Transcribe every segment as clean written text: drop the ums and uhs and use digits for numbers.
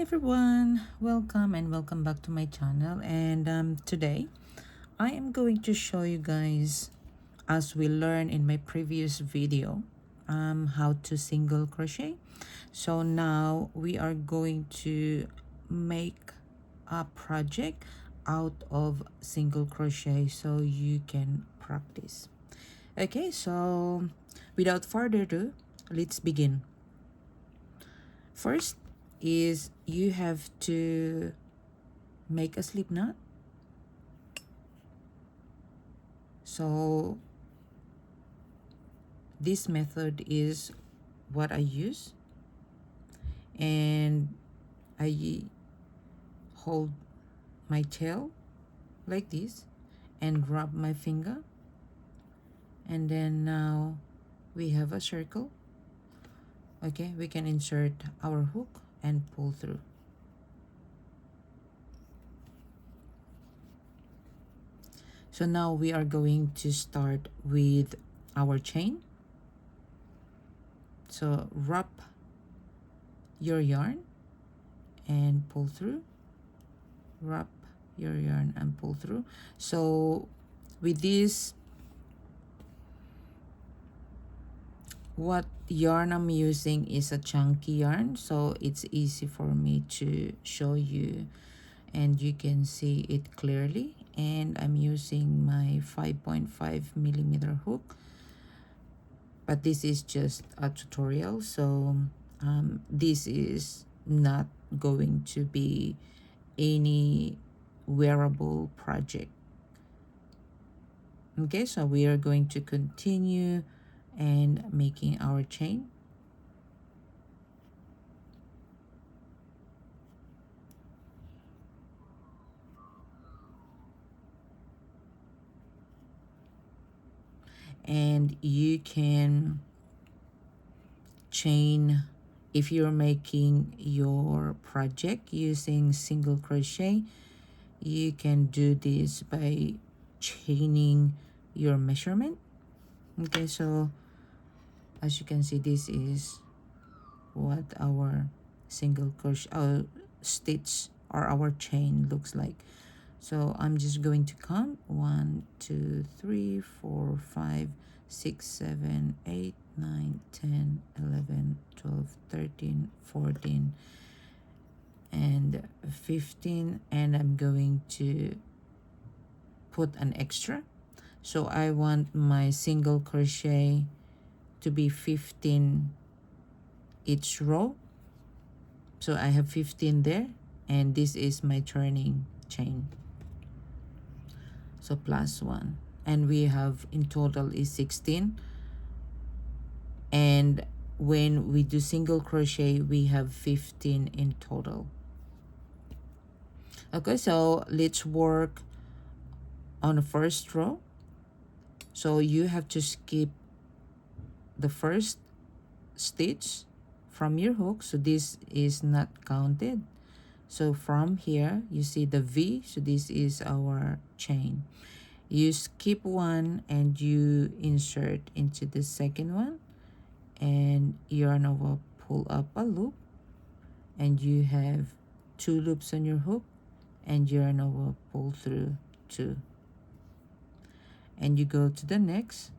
everyone, welcome and welcome back to my channel. And today I am going to show you guys, as we learned in my previous video, how to single crochet. So now we are going to make a project out of single crochet so you can practice. Okay, so without further ado, let's begin. First is you have to make a slip knot. So this method is what I use, and I hold my tail like this and rub my finger, and then now we have a circle. Okay, we can insert our hook and pull through. So now we are going to start with our chain. So wrap your yarn and pull through, wrap your yarn and pull through. So with this, what yarn I'm using is a chunky yarn, so it's easy for me to show you and you can see it clearly. And I'm using my 5.5mm hook, but this is just a tutorial, so this is not going to be any wearable project. Okay, so we are going to continue and making our chain. And you can chain if you're making your project using single crochet. You can do this by chaining your measurement. Okay, so as you can see, this is what our single crochet stitch or our chain looks like. So I'm just going to count 1 2 3 4 5 6 7 8 9 10 11 12 13 14 and 15, and I'm going to put an extra. So I want my single crochet to be 15 each row, so I have 15 there, and this is my turning chain, so plus 1, and we have in total is 16. And when we do single crochet, we have 15 in total. Okay, so let's work on the first row. So you have to skip the first stitch from your hook, so this is not counted. So from here you see the V, so this is our chain. You skip one and you insert into the second one, and yarn over, pull up a loop, and you have 2 loops on your hook, and yarn over, pull through 2, and you go to the next,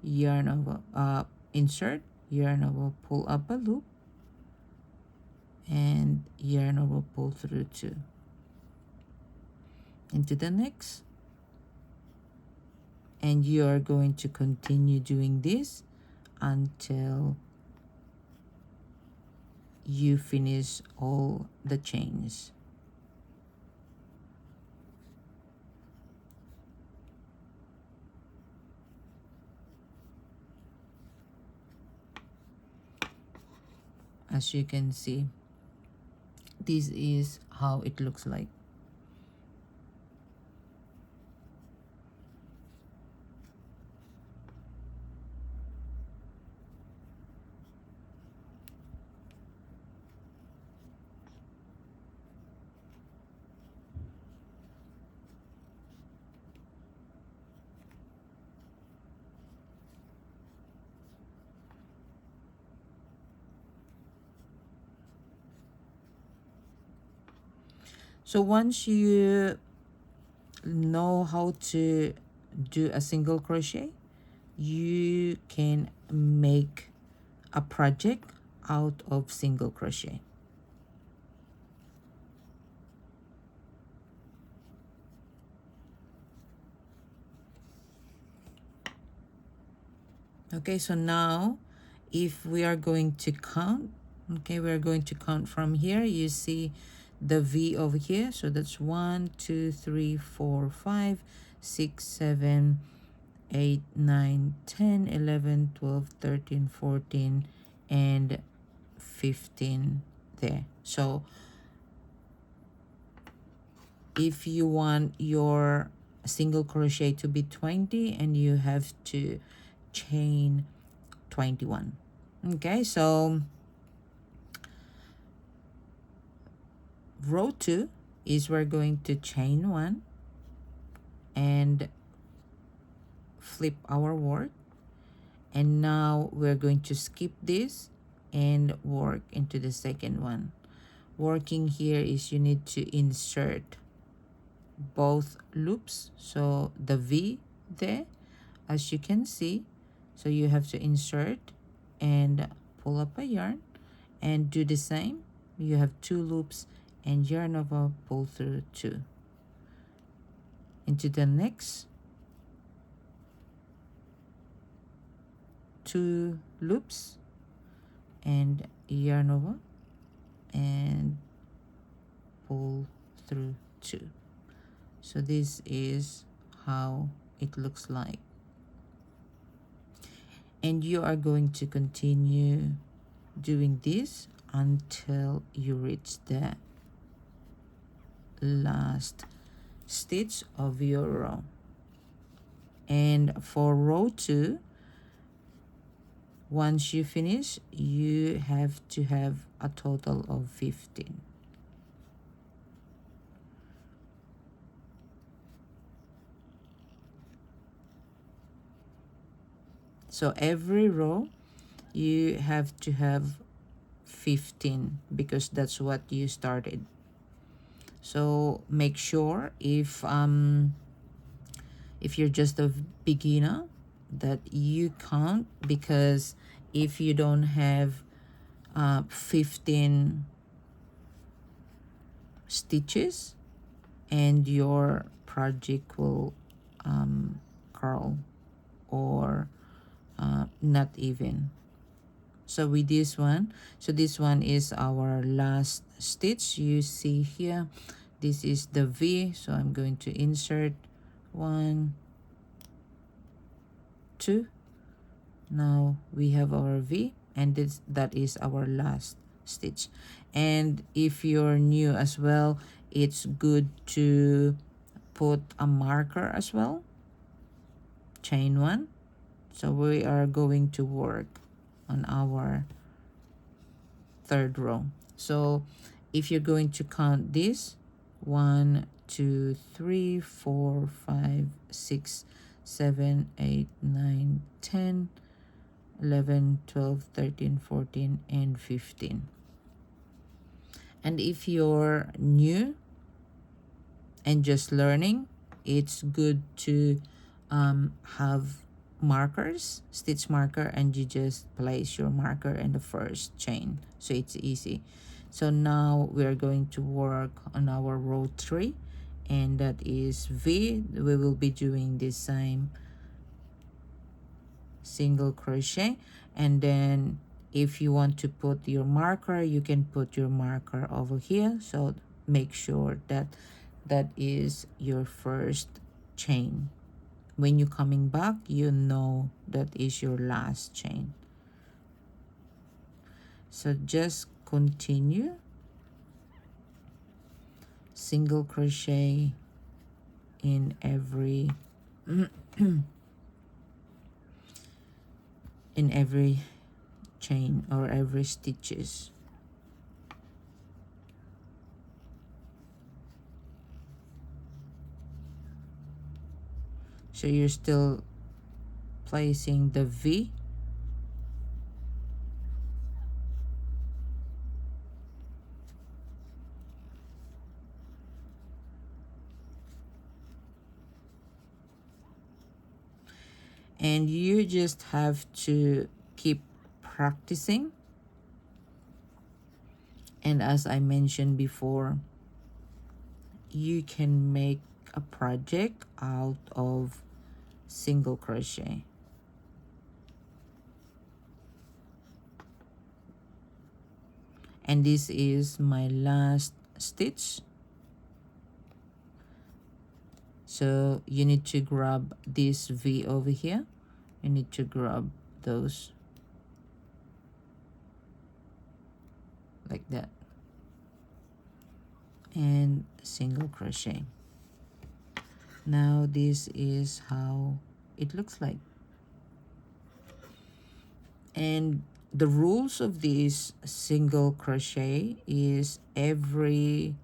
yarn over, insert, yarn over, pull up a loop, and yarn over, pull through 2, into the next, and you are going to continue doing this until you finish all the chains. As you can see, this is how it looks like. So once you know how to do a single crochet, you can make a project out of single crochet. Okay, so now if we are going to count, okay, we're going to count from here. You see the V over here, so that's 1 2 3 4 5 6 7 8 9 10 11 12 13 14 and 15 there. So if you want your single crochet to be 20, and you have to chain 21. Okay, so row 2 is we're going to chain 1 and flip our work, and now we're going to skip this and work into the second one. Working here is you need to insert both loops, so the V there, as you can see, so you have to insert and pull up a yarn and do the same. You have 2 loops and yarn over, pull through 2 into the next 2 loops and yarn over and pull through 2. So this is how it looks like, and you are going to continue doing this until you reach the last stitch of your row. And for row 2, once you finish, you have to have a total of 15. So every row you have to have 15 because that's what you started. So make sure if you're just a beginner that you count, because if you don't have 15 stitches, and your project will curl or not even. So with this one, so this one is our last stitch. You see here, this is the V, so I'm going to insert 1 2. Now we have our V, and that is our last stitch. And if you're new as well, it's good to put a marker as well. Chain 1. So we are going to work on our 3rd row. So if you're going to count this, 1 2 3 4 5 6 7 8 9 10 11 12 13 14 and 15. And if you're new and just learning, it's good to have markers, stitch marker, and you just place your marker in the first chain, so it's easy. So now we're going to work on our row 3, and that is V. We will be doing the same single crochet, and then if you want to put your marker, you can put your marker over here. So make sure that that is your first chain. When you're coming back, you know that is your last chain. So just continue single crochet in every in every chain or every stitches. So you're still placing the V, and you just have to keep practicing. And as I mentioned before, you can make a project out of single crochet. And this is my last stitch. So you need to grab this V over here. You need to grab those like that, and single crochet. Now this is how it looks like. And the rules of this single crochet is every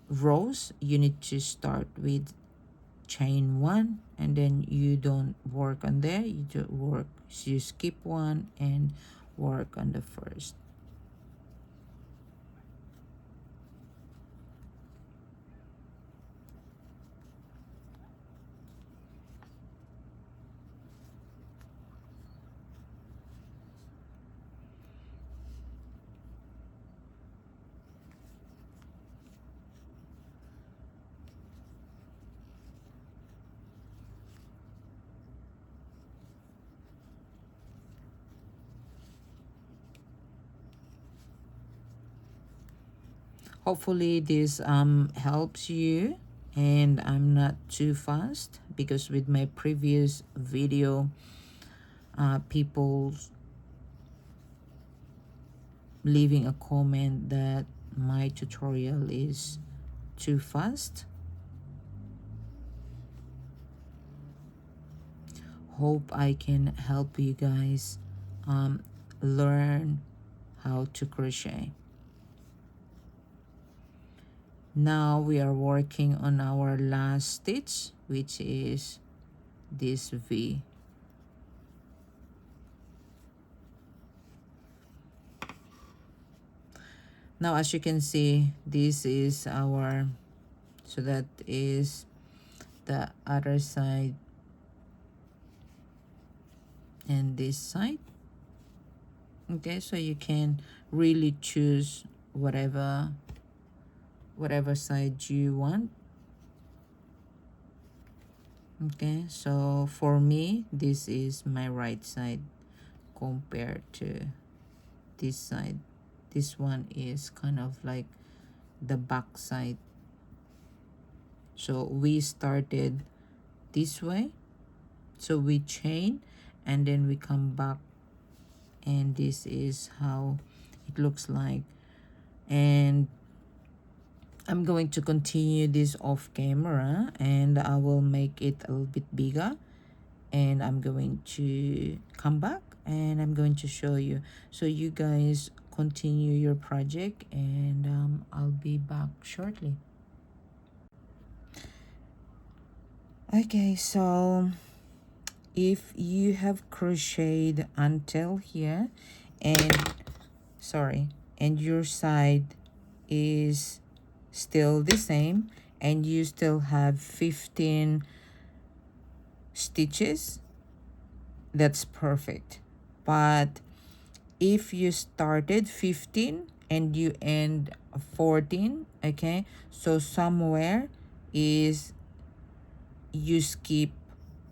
rows you need to start with chain 1, and then you don't work on there, you skip one and work on the first. Hopefully this helps you, and I'm not too fast, because with my previous video people leaving a comment that my tutorial is too fast. Hope I can help you guys learn how to crochet. Now we are working on our last stitch, which is this V. Now as you can see, this is our, so that is the other side and this side. Okay, so you can really choose whatever side you want. Okay, so for me this is my right side compared to this side. This one is kind of like the back side. So we started this way, so we chain and then we come back, and this is how it looks like. And I'm going to continue this off camera, and I will make it a little bit bigger, and I'm going to come back and I'm going to show you. So you guys continue your project, and I'll be back shortly. Okay, so if you have crocheted until here, and and your side is still the same, and you still have 15 stitches, that's perfect. But if you started 15 and you end 14, okay, so somewhere is you skip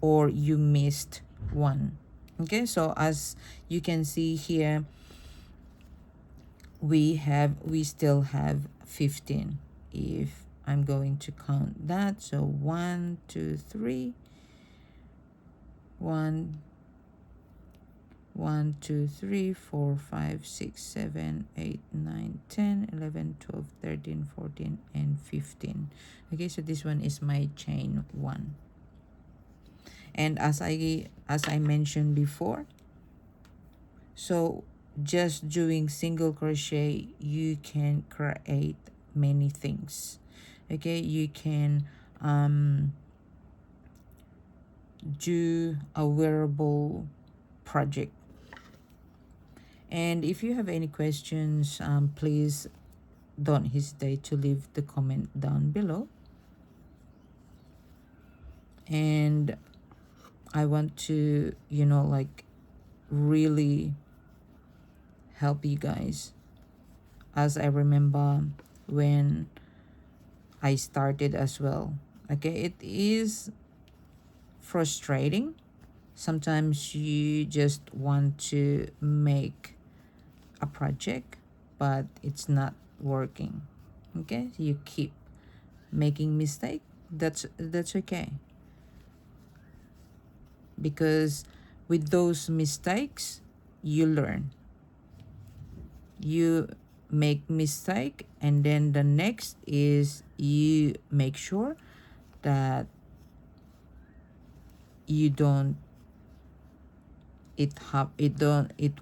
or you missed one. Okay, so as you can see here, we still have 15 if I'm going to count that. So 1 2 3 1 1 2 3 4 5 6 7 8 9 10 11 12 13 14 and 15. Okay, so this one is my chain 1. And as I mentioned before, so just doing single crochet, you can create many things. Okay, you can do a wearable project. And if you have any questions, please don't hesitate to leave the comment down below. And I want to, like really help you guys, as I remember when I started as well. Okay, it is frustrating. Sometimes you just want to make a project, but it's not working. Okay, you keep making mistake. That's okay, because with those mistakes you learn. You make mistake, and then the next is you make sure that you don't it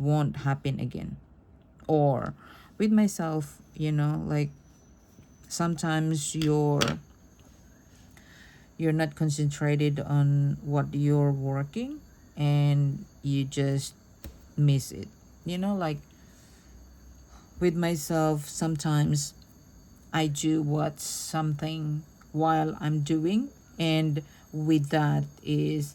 won't happen again. Or with myself, like sometimes you're not concentrated on what you're working, and you just miss it. Like with myself, sometimes I do what something while I'm doing, and with that is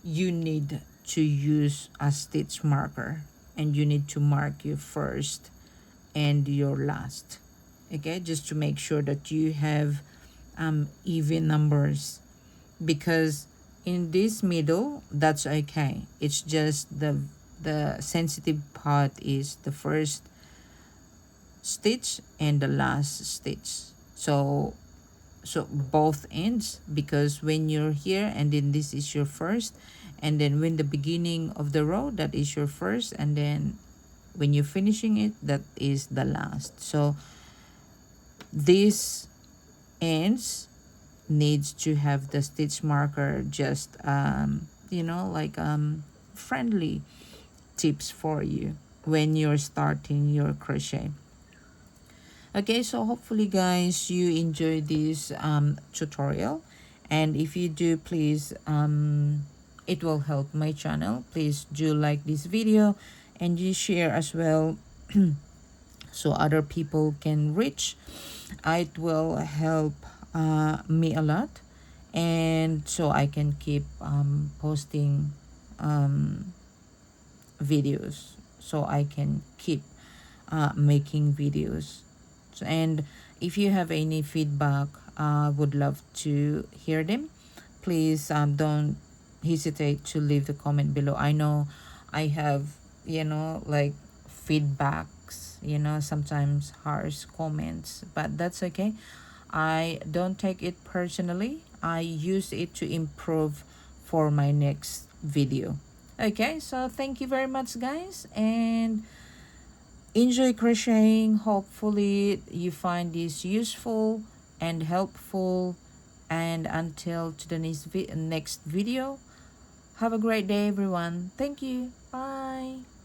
you need to use a stitch marker, and you need to mark your first and your last. Okay, just to make sure that you have even numbers, because in this middle, that's okay. It's just the sensitive part is the first stitch and the last stitch. So both ends, because when you're here and then this is your first, and then when the beginning of the row, that is your first, and then when you're finishing it, that is the last. So this ends needs to have the stitch marker, just like friendly tips for you when you're starting your crochet. Okay, so hopefully guys you enjoy this tutorial, and if you do, please it will help my channel. Please do like this video, and you share as well so other people can reach. It will help me a lot, and so I can keep posting videos, so I can keep making videos. And if you have any feedback, would love to hear them. Please don't hesitate to leave the comment below. I know I have, like feedbacks, sometimes harsh comments, but that's okay. I don't take it personally. I use it to improve for my next video. Okay, so thank you very much guys, and enjoy crocheting. Hopefully you find this useful and helpful, and until to the next video, have a great day everyone. Thank you. Bye.